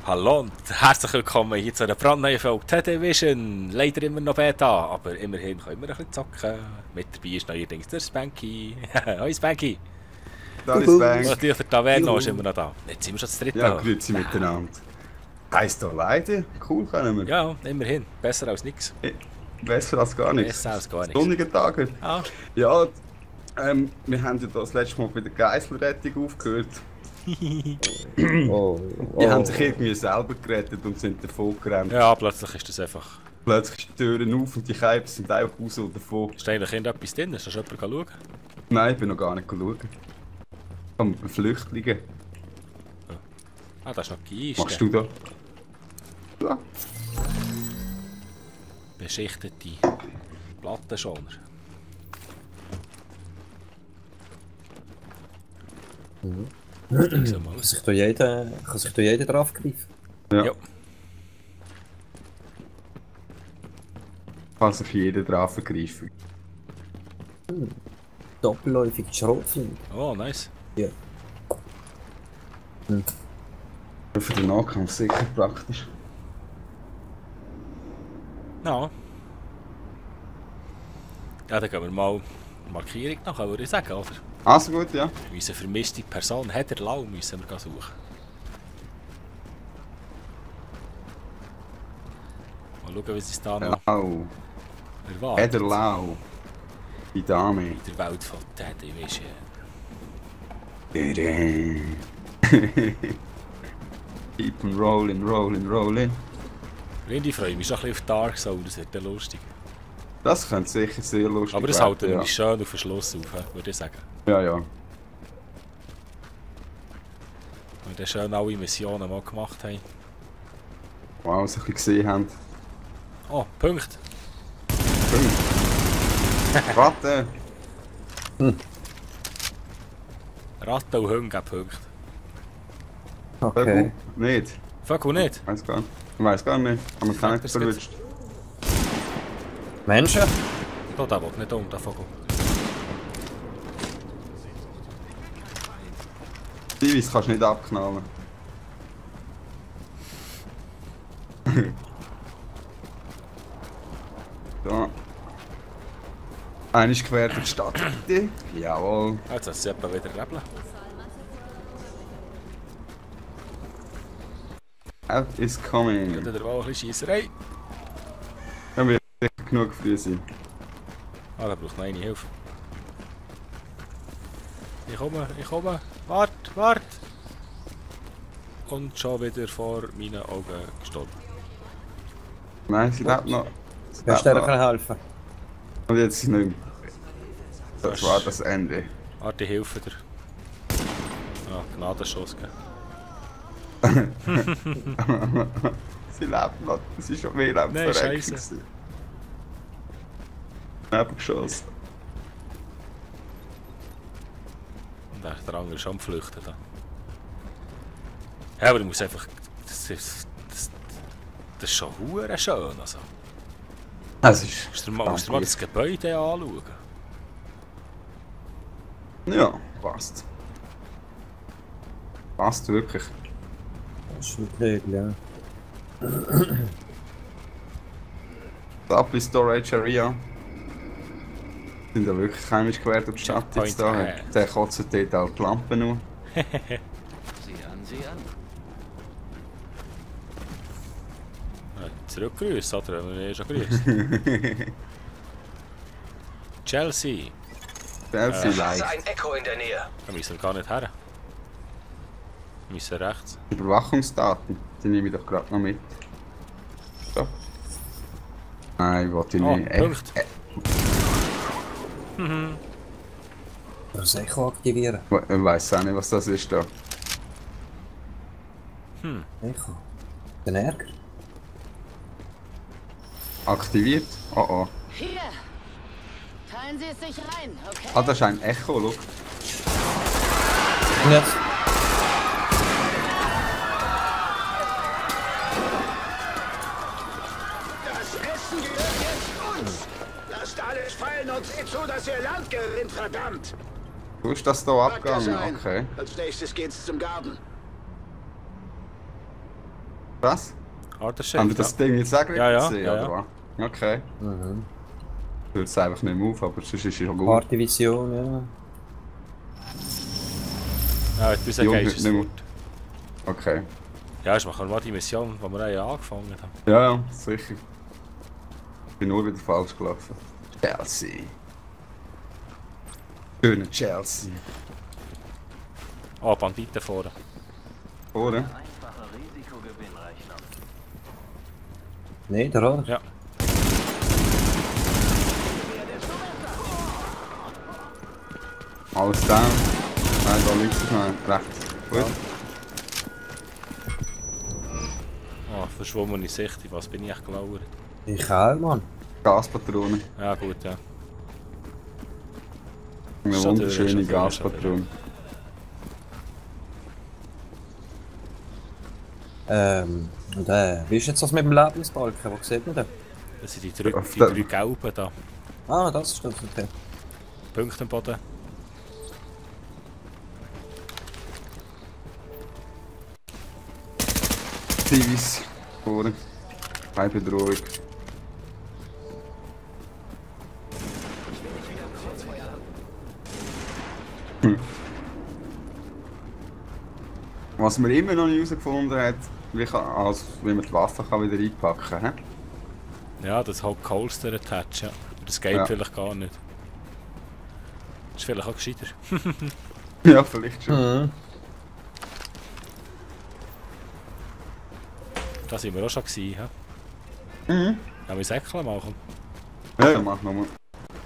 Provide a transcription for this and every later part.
Hallo und herzlich willkommen hier zu einer brandneuen Folge T-Division. Leider immer noch Beta, aber immerhin können wir ein bisschen zocken. Mit dabei ist neuerdings der Spanky. Hoi Spanky! Da ist Spank. Und die Taverno ist immer noch da. Jetzt sind wir schon das dritte. Ja, grüezi miteinander. Heisst da leider? Cool können wir. Ja, immerhin. Besser als nichts. Besser als gar nichts. Besser als gar nichts. Sonnige Tage. Ah. Ja, wir haben ja das letzte Mal bei der Geiselrettung aufgehört. Die haben sich irgendwie selber gerettet und sind davon gerannt. Ja, plötzlich ist das einfach... Plötzlich ist die Türen auf und die Käfer sind einfach raus und davon. Ist eigentlich irgendetwas drin? Hast du schon jemanden schauen? Nein, ich bin noch gar nicht schauen. Am Flüchtlingen. Ah, das ist noch Geist. Machst du da? Ja. Beschichtete Plattenschoner. Kann sich da jeder drauf greifen? Ja. Kann sich jeder drauf greifen. Doppelläufige Schrotflinte. Oh, nice. Ja. Für den Nahkampf sicher praktisch. Ja. Ja, dann gehen wir mal Markierung nachher, würde ich sagen, oder? Also gut, ja. Unsere vermisste Person hat er lau, müssen wir suchen. Mal schauen, wie es da noch Lau. erwartet. Eder Lau. Die Dame. In der Welt von T-Division. Keep on rolling, rolling, rolling. Ich freue mich schon ein bisschen auf Dark Souls, das wird ja lustig. Das könnte sicher sehr lustig Aber das werden, halten wir ja. uns schön auf den Schluss auf, würde ich sagen. Ja, ja. Wenn wir dann schön alle Missionen mal gemacht haben. Wow, so ein bisschen gesehen haben. Oh, Punkt! Warte! Ratten und Hunde geben Punkte. Okay. Nicht? Vögel nicht? Weiß gar nicht. Ich weiß gar nicht. Haben wir keinen das verwünscht. Menschen? Da, der will nicht der Vogel. Divis kannst du nicht abknallen. So. Einer ist quer durch die Stadt, bitte. Jawohl. Jetzt hat sie etwa wieder rebeln. Out is Geht coming. in der Wahl ein bisschen Schiesserei. Dann wird sicher genug früh sein. Ah, da braucht noch eine Hilfe. Ich komme. Wart! Und schon wieder vor meinen Augen gestorben. Nein, sie lebt noch. Sie Kannst lebt du noch. dir helfen? Und jetzt nicht mehr. Das war das Ende. Warte, ich helfe dir. Ah, Gnadenschuss geben. Sie lebt noch. Das ist schon mehr am Nein, Verrecken Scheisse. gewesen. Nebengeschoss. Und der andere ist am Flüchten da. Ja, aber du musst einfach... Das ist schon hure schön, also. Es ist. Musst du mal das Gebäude anschauen? Ja, passt. Passt wirklich. Das ist nicht Regel, ja. Supply Storage Area. Sind da wirklich heimisch quer durch die Stadt jetzt da. Checkpoint, Der kotzt dort auch die Lampen nur. Sieh an. Zurückgrüßen, oder? Haben wir schon grüßt. Chelsea. Chelsea Ich live. ein Echo in der Nähe. Da müssen wir gar nicht her. Wir müssen rechts. Überwachungsdaten. Die nehme ich doch gerade noch mit. So. Nein, wollte ich Oh, nicht. Punkt. Das Echo aktivieren. Ich weiss auch nicht, was das ist da. Echo. Den Ärger. Aktiviert? Oh oh. Hier! Teilen Sie es sich rein, okay? Ah, das ist ein Echo, schau. Ja. Das Essen gehört jetzt uns! Lasst alles fallen und seht zu, dass ihr Land gewinnt, verdammt! So ist das da Packt das abgegangen, ein. okay. Als nächstes geht's zum Garten. Was? Arterschiff, Haben wir das Ding jetzt auch gerade Ja, ja, gesehen, ja, oder ja. was? Okay. Mhm. Ich würde es einfach nicht mehr auf, aber sonst ist es ja gut. Fahrdivision, ja. Ja, wenn du Die rausgehst, ist es nicht mehr. gut. Okay. Ja, jetzt machen wir mal die Mission, die wir ja angefangen haben. Ja, ja, sicher. Ich bin nur wieder falsch gelaufen. Chelsea. Schöne Chelsea. Ah, Banditen vorne. Oder? Einfacher Risikogewinnrechnung. Nein, der oder? Ja. Alles down. Nein, da links ist noch rechts. Gut. Ah, verschwommene Sicht, in was bin ich echt gelauert? Ich auch, Mann. Gaspatrone. Ja gut, ja. Eine Schon durch, wunderschöne schon durch, Gaspatrone. Und wie ist jetzt das mit dem Lebensbalken? Wo sieht man den? Das sind die Auf drei der- gelben da. Ah, das ist das, okay. Punkte am Boden. Zivis. Vorne. Keine Bedrohung. Was man immer noch nicht herausgefunden hat, wie man die Waffen wieder einpacken kann. Ja, das halt geholstert hat, ja. Das geht Ja. vielleicht gar nicht. Das ist vielleicht auch gescheiter. Ja, vielleicht schon. Mhm. Da sind wir auch schon gewesen, hä? Mhm. Ja, wir säckeln machen. Ja, mach nochmal.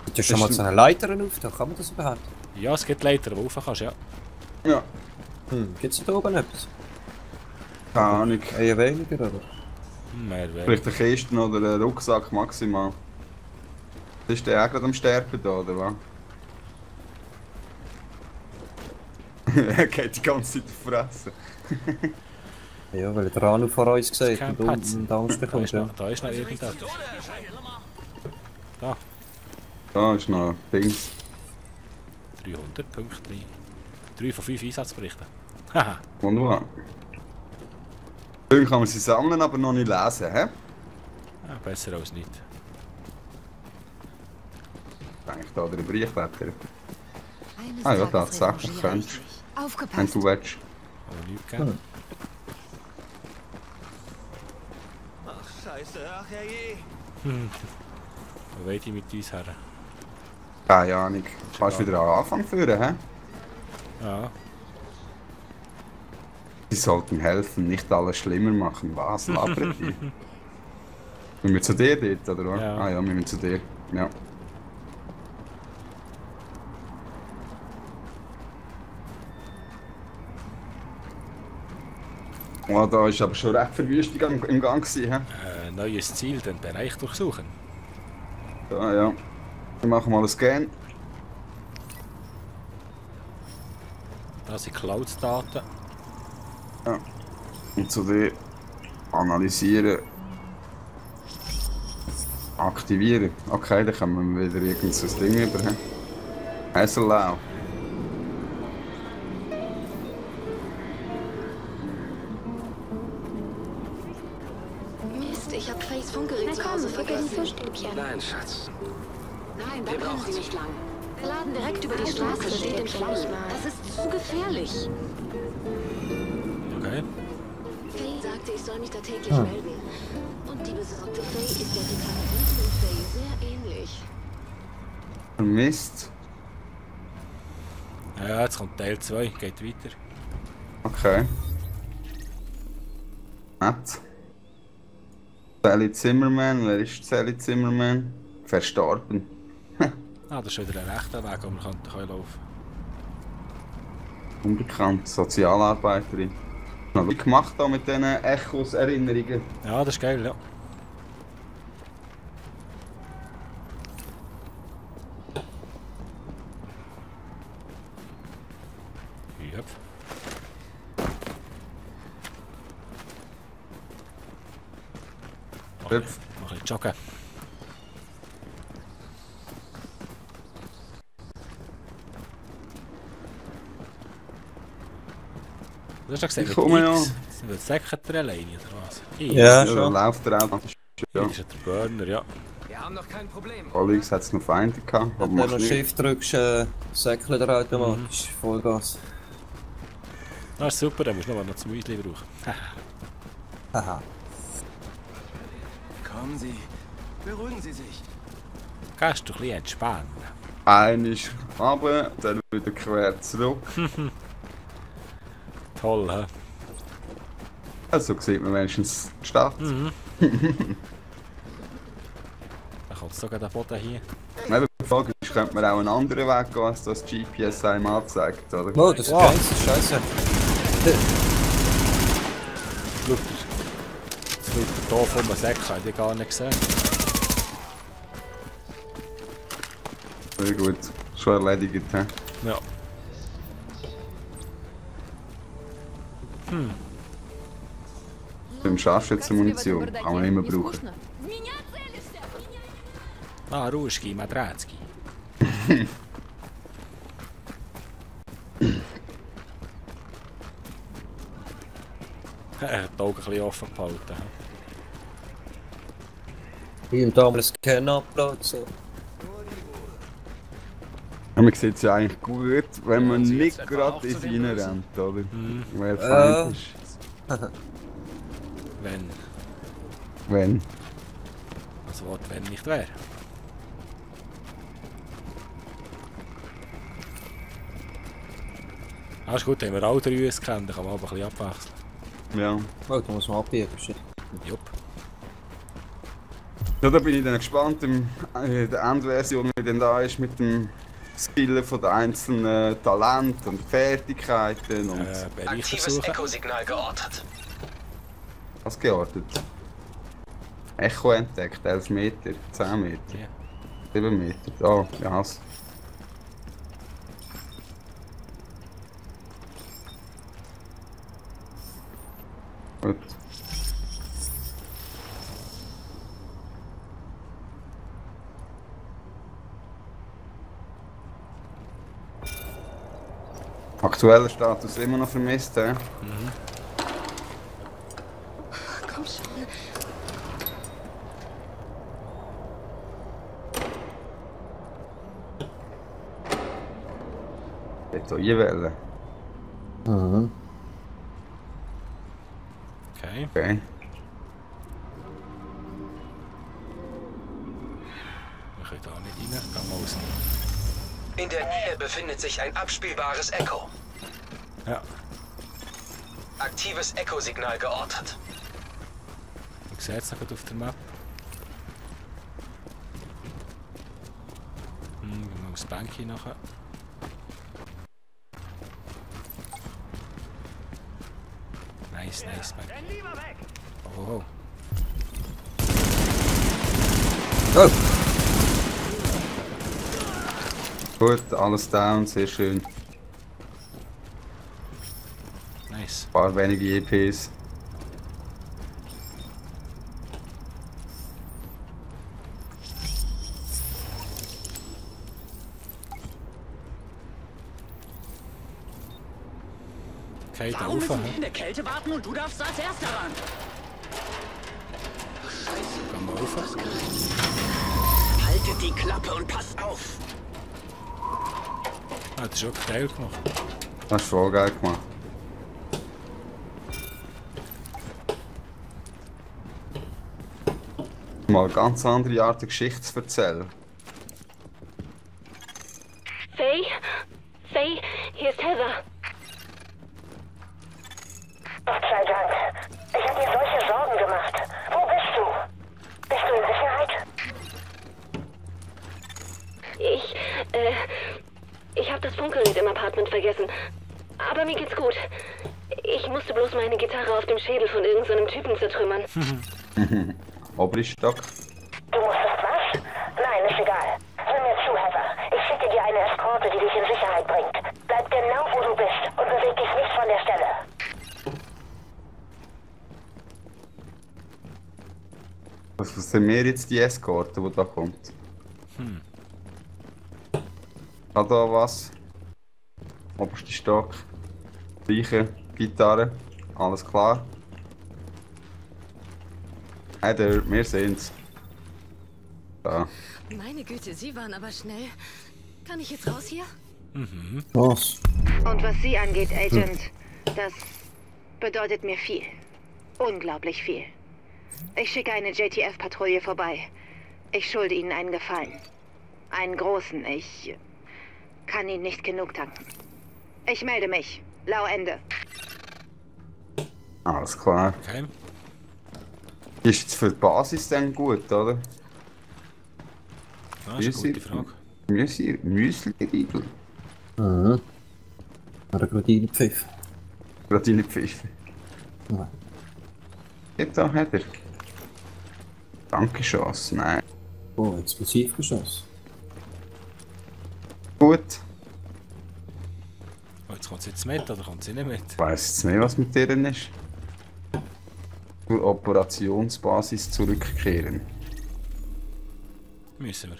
Du hast schon mal so eine Leiter auf, da kann man das überhaupt? Ja, es gibt Leiter, wo du rauf kannst, ja. Ja. Gibt es da oben etwas? Keine Ahnung. Eher weniger, oder? Mehr wäre. Vielleicht eine Kiste oder einen Rucksack maximal. Ist der auch gerade am Sterben da, oder was? Er geht die ganze Zeit auf Fressen. Ja, weil der Ranu vor uns kein sieht und Patz. Angst Da bekommt, ist ja. noch, da ist noch irgendetwas. Da, Da ist noch Dings. 300 Punkte. 3 von 5 Einsatzberichten. Haha. Wunderbar. Dann kann man sie sammeln, aber noch nicht lesen, hä? Ja, besser als nicht. Eigentlich da den Briefblätter. Eines Ah ja, Tages tatsächlich, revanchiere ich könntest. mich. Wenn Aufgepasst. du willst. Aber nichts gegeben. Ach, scheiße, ach herrje. Wo wollt ihr mit uns her? Keine Ahnung. Kannst du wieder an Anfang führen, hä? Ja. Sie sollten helfen, nicht alles schlimmer machen. Was? Labert die? Müssen wir zu dir dort, oder was? Ja. Ah ja, wir müssen zu dir. Ja. Oh, da ist aber schon recht Verwüstung im Gang gewesen, hä? Neues Ziel, den Bereich durchsuchen. Ja, ja. Wir machen mal einen Scan. Da sind Cloud-Daten. Ja. Und zu dir analysieren. Aktivieren. Okay, dann können wir wieder irgendein Ding über. Hassellau. Mist, ich hab Fays Funkgerät zu Hause vergessen. Nein, Schatz. Nein, da bleiben Sie nicht lang. Der Laden direkt über die Straße steht in Flammen. Das ist zu gefährlich. Okay. Faye sagte, ich soll mich da täglich melden. Und die besorgte Faye ist der dekadenten Faye sehr ähnlich. Vermisst. Ja, jetzt kommt Teil 2, geht weiter. Okay. Nett. Sally Zimmerman, wer ist Sally Zimmerman? Verstorben. Ah, das ist wieder ein rechter Weg, wo wir können laufen. Unbekannt, Sozialarbeiterin. Noch wie gemacht da mit diesen Echos, Erinnerungen. Ja, das ist geil, ja. Yep. Hüpf. Mach ein bisschen joggen. Du hast ja gesagt, Ich komme ja. Wird säckert er alleine, oder was? Ja, Ja, da schon. läuft er auch. Ja. Ja. Das ist ja der Burner, ja. Wir haben noch kein Problem. Alex hat es noch Feinde gehabt, aber Wenn du machst noch nicht. Shift drückst, säckelt er automatisch. Vollgas. Ah, ist super, dann musst du noch zum Müsli brauchen. Haha. Kommen Sie. Beruhigen Sie sich. Kannst du ein bisschen entspannen. Einer ist runter, dann wieder quer zurück. Toll, hä? Also sieht man wenigstens die Stadt. Dann kommt sogar der Boden hier. Eben, die Frage ist, könnte man auch einen anderen Weg gehen, als das GPS einem anzeigt, oder? Oh, das ist Wow. geil, das ist scheiße. Schau dir. Jetzt wird der hier von einem Säck, habe ich gar nicht gesehen. Sehr gut, schon erledigt. He? Ja. Beim Scharfschützenmunition kann man immer brauchen. Ah, Ruski, Madrätski. Die Augen ein bisschen offen behalten. Hier und da mal einen Scanner uploaden. So. Ja, man sieht es ja eigentlich gut, wenn man Sie nicht jetzt etwa gerade auch ins zu den Bösen? rennt, oder? Wer Ja. Feind ist. Wenn. Wenn. Also, was wenn nicht wäre. Ah, ist gut, haben wir alle drei uns kennen, dann kann man aber ein bisschen abwechseln. Ja. Oh, da muss man abbiegen. Shit. Jupp. Ja, da bin ich dann gespannt, in der Endversion, wie denn da ist mit dem Skillen von den einzelnen Talenten und Fertigkeiten und Bereiche Aktives suchen. Echo-Signal geortet. was geortet. Echo entdeckt, 11 Meter, 10 Meter, Ja. 7 Meter. Oh, ja. Gut. Aktueller Status immer noch vermisst, hä? Komm schon. Jetzt auch einwählen. Mhm. Okay. Okay. Wir können da nicht rein. Gehen wir raus. In der Nähe befindet sich ein abspielbares Echo. Ja. Aktives Echo-Signal geortet. Ich sehe es noch gut auf der Map. Gehen wir aufs Banki nachher. Nice, nice, Banki. Oh, oh. Oh, Gut, alles down, sehr schön. Nice. Ein paar wenige EPs. Okay, da Warum rauf. müssen wir hä? in der Kälte warten und du darfst als Erster ran? Gehen wir rauf. Haltet die Klappe und passt auf. Ah, das ist schon geil gemacht. Das ist voll geil gemacht. Mal eine ganz andere Art der Geschichte zu erzählen. Faye? Faye, hier ist Heather. Gott sei Dank. Ich habe mir solche Sorgen gemacht. Wo bist du? Bist du in Sicherheit? Ich habe das Funkgerät im Apartment vergessen. Aber mir geht's gut. Ich musste bloß meine Gitarre auf dem Schädel von irgendeinem Typen zertrümmern. Obristock. Du musstest was? Nein, ist egal. Hör mir zu, Heather. Ich schicke dir eine Eskorte, die dich in Sicherheit bringt. Bleib genau, wo du bist und beweg dich nicht von der Stelle. Was sind wir jetzt die Eskorte, die da kommt? Hat da was? Oberste Stock. Reichen. Gitarre. Alles klar. Heather, wir sehen's. Da. Meine Güte, Sie waren aber schnell. Kann ich jetzt raus hier? Was? Und was Sie angeht, Agent, das bedeutet mir viel. Unglaublich viel. Ich schicke eine JTF-Patrouille vorbei. Ich schulde Ihnen einen Gefallen. Einen großen. Ich kann Ihnen nicht genug danken. Ich melde mich. Lau Ende. Alles klar. Okay. Ist jetzt für die Basis dann gut, oder? Das ist eine gute Frage. Müsli-Riegel. Mhm. Oder gerade reinpfiff. Gerade in die Pfeife. Ja. Geht da, Heather. Danke, Chance. Nein. Oh, explosiv geschossen. Gut. Oh, jetzt kommt sie jetzt mit oder kommt sie nicht mit? Ich weiss jetzt nicht, was mit denen ist. Zur Operationsbasis zurückkehren. Müssen wir.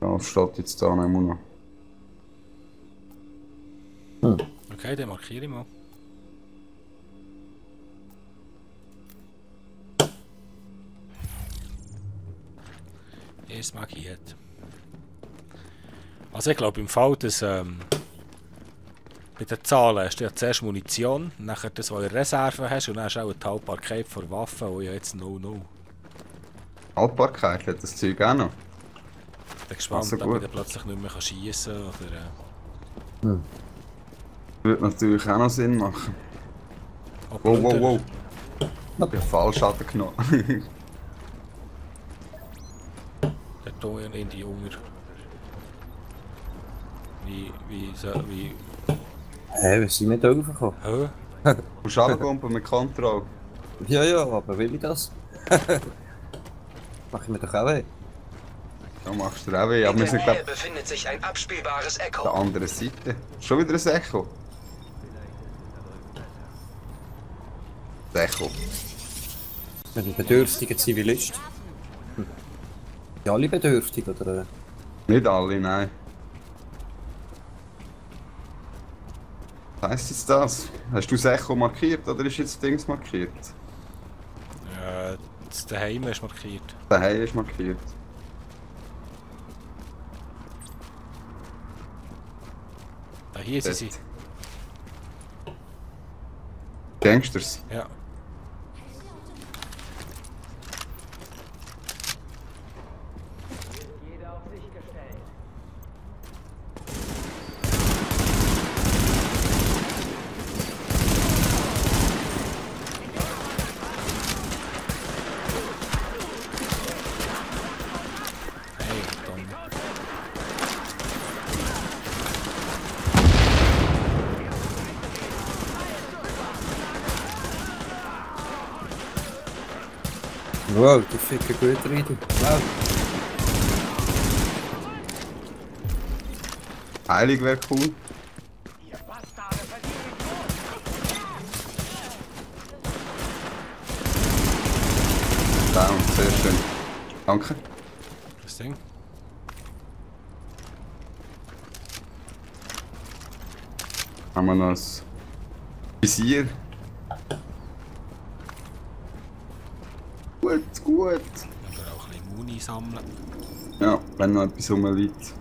Das steht jetzt da nicht mehr noch. Okay, dann markiere ich mal. Erst markiert. Also ich glaube im Fall, dass bei den Zahlen hast du ja zuerst Munition, nachher das, was du in Reserve hast und dann hast du auch eine Haltbarkeit von Waffen, die ja jetzt 0-0. Haltbarkeit hat das Zeug auch noch. Ich bin gespannt, Also ob gut. ich dann plötzlich nicht mehr schiessen kann oder... Würde natürlich auch noch Sinn machen. Hoppla, Wow. Ich habe falsch genommen. Der Ton in die Hunger. Wie... Hä, wir sind nicht raufgekommen. Hä? Du musst runtergumpen mit Control. Ja, ja, aber will ich das? Mach ich mir doch auch weh. Da machst du dir auch weh. Aber In wir der sind, Nähe glaube befindet sich ein abspielbares auf Echo. der anderen Seite. Schon wieder ein Echo. Das Echo. Mit einem bedürftigen Zivilist. Ja, alle bedürftig, oder? Nicht alle, nein. Was heisst jetzt das? Hast du das Echo markiert oder ist jetzt Dings markiert? Das daheim ist markiert. Daheim ist markiert. Da hier sind sie. Gangsters. Ja. Hey, verdammt. Wow, die ficken gut rein. Wow. Heilig wäre cool. Down, sehr schön. Danke. Das Ding. Haben wir noch ein Visier. Gut. Aber auch ein bisschen Muni sammeln. Ja, wenn noch etwas rumliegt.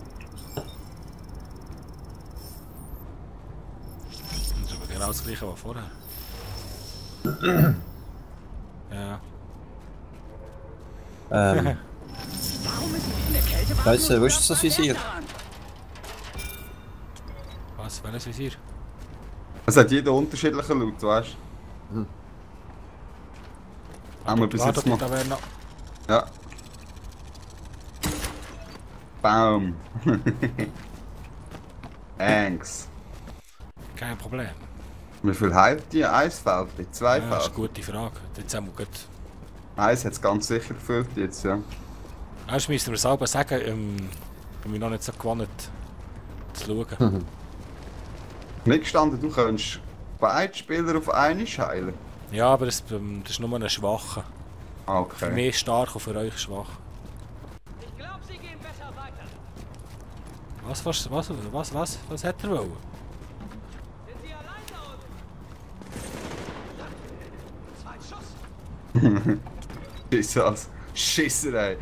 Das ist aber genau das gleiche wie vorher. Ja. Scheiße, wo ist das Visier? Was? Welches Visier? Es hat jeder unterschiedliche Loot, weißt du? Haben wir bis Warte, jetzt noch. da wäre noch... Ja. Baum. Thanks. Kein Problem. Wie viel heilt die? Eins Feld? Zwei Ja, das ist eine Feld? gute Frage. Jetzt haben wir gut... Eins hat es ganz sicher gefüllt jetzt, ja. Erst müssen wir selber sagen, bin ich noch nicht so gewohnt zu schauen. Nicht gestanden, du kannst beide Spieler auf eine heilen. Ja, aber das ist nur ein Schwacher. Ah, Für okay. mich stark und für euch schwach. Ich glaube, Sie gehen besser weiter. Was hat er wollen? Sind Sie allein da unten? Schiss als Schisserei.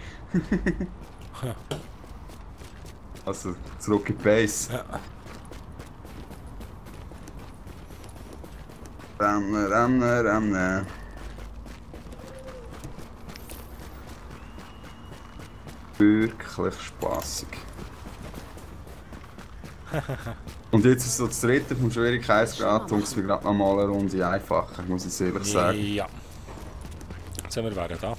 Also, zurück in die Base. Ja. Rennen, rennen, rennen. Wirklich spaßig. Und jetzt ist so das dritte vom Schwierigkeitsgrad, tut mir gerade noch mal eine Runde einfacher, muss ich ehrlich sagen. Ja. Jetzt sind wir wieder da.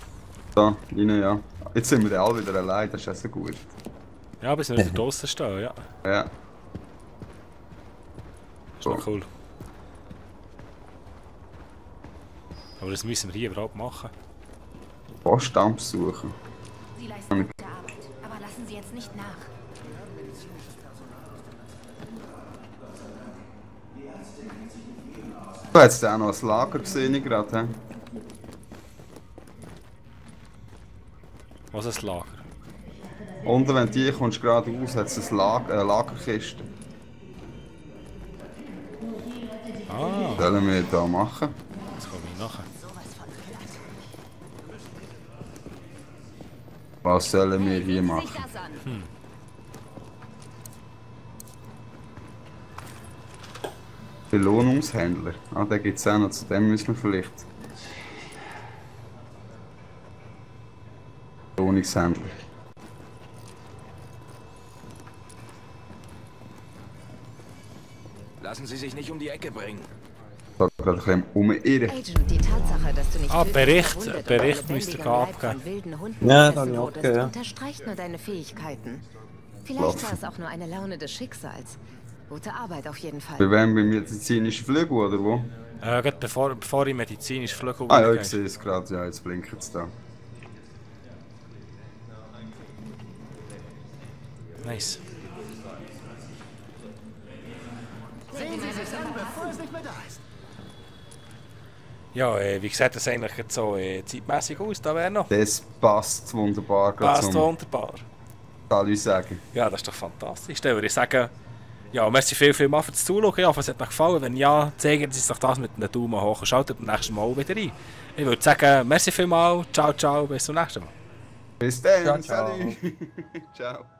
Da, rein, ja. Jetzt sind wir dann alle wieder allein, das ist ja so gut. Ja, bis wir wieder draußen stehen, ja. Ja. Ist noch cool. Aber das müssen wir hier überhaupt machen. Postamt suchen. Sie leisten gute Arbeit, aber lassen Sie jetzt nicht nach. Du hast auch noch ein Lager gesehen gerade, hä? Was ist das Lager? Unten, wenn du hier kommst, geradeaus, hat es eine Lagerkiste. Ah, Was sollen wir da machen? das komme ich nachher. Was sollen wir hier machen? Belohnungshändler. Ah, den gibt es auch noch, zu dem müssen wir vielleicht. Belohnungshändler. Lassen Sie sich nicht um die Ecke bringen. Da gerade ein bisschen umirren. Agent, die Tatsache, dass du nicht Ah, tödlich Bericht. verwundet oder Bericht lebendiger müsste Leib abgeben. von wilden Hunden Ja, gefressen da hab ich wurdest, abgegeben, ja. unterstreicht nur deine Fähigkeiten. Vielleicht war es auch nur eine Laune des Schicksals. Gute Arbeit auf jeden Fall. Bei wem? Beim medizinischen Flügel oder wo? Gerade bevor ich medizinisch Flug Ah ja, ich sehe es gerade. Ja, jetzt blinkt es da. Nice. Sehen Sie sich an, bevor es nicht mehr da ist. Ja, wie sieht das eigentlich jetzt so zeitmässig aus? Da wäre noch. Das passt wunderbar gerade Passt zum wunderbar. Salü sagen. Ja, das ist doch fantastisch. Dann würde ich sagen, ja, merci viel mal fürs Zuschauen. Ja, was hat euch gefallen? Wenn ja, zeigen Sie doch das mit einem Daumen hoch und schaltet beim nächsten Mal auch wieder ein. Ich würde sagen, merci vielmals, ciao, ciao, bis zum nächsten Mal. Bis dann, Ciao, ciao. Salü. Ciao.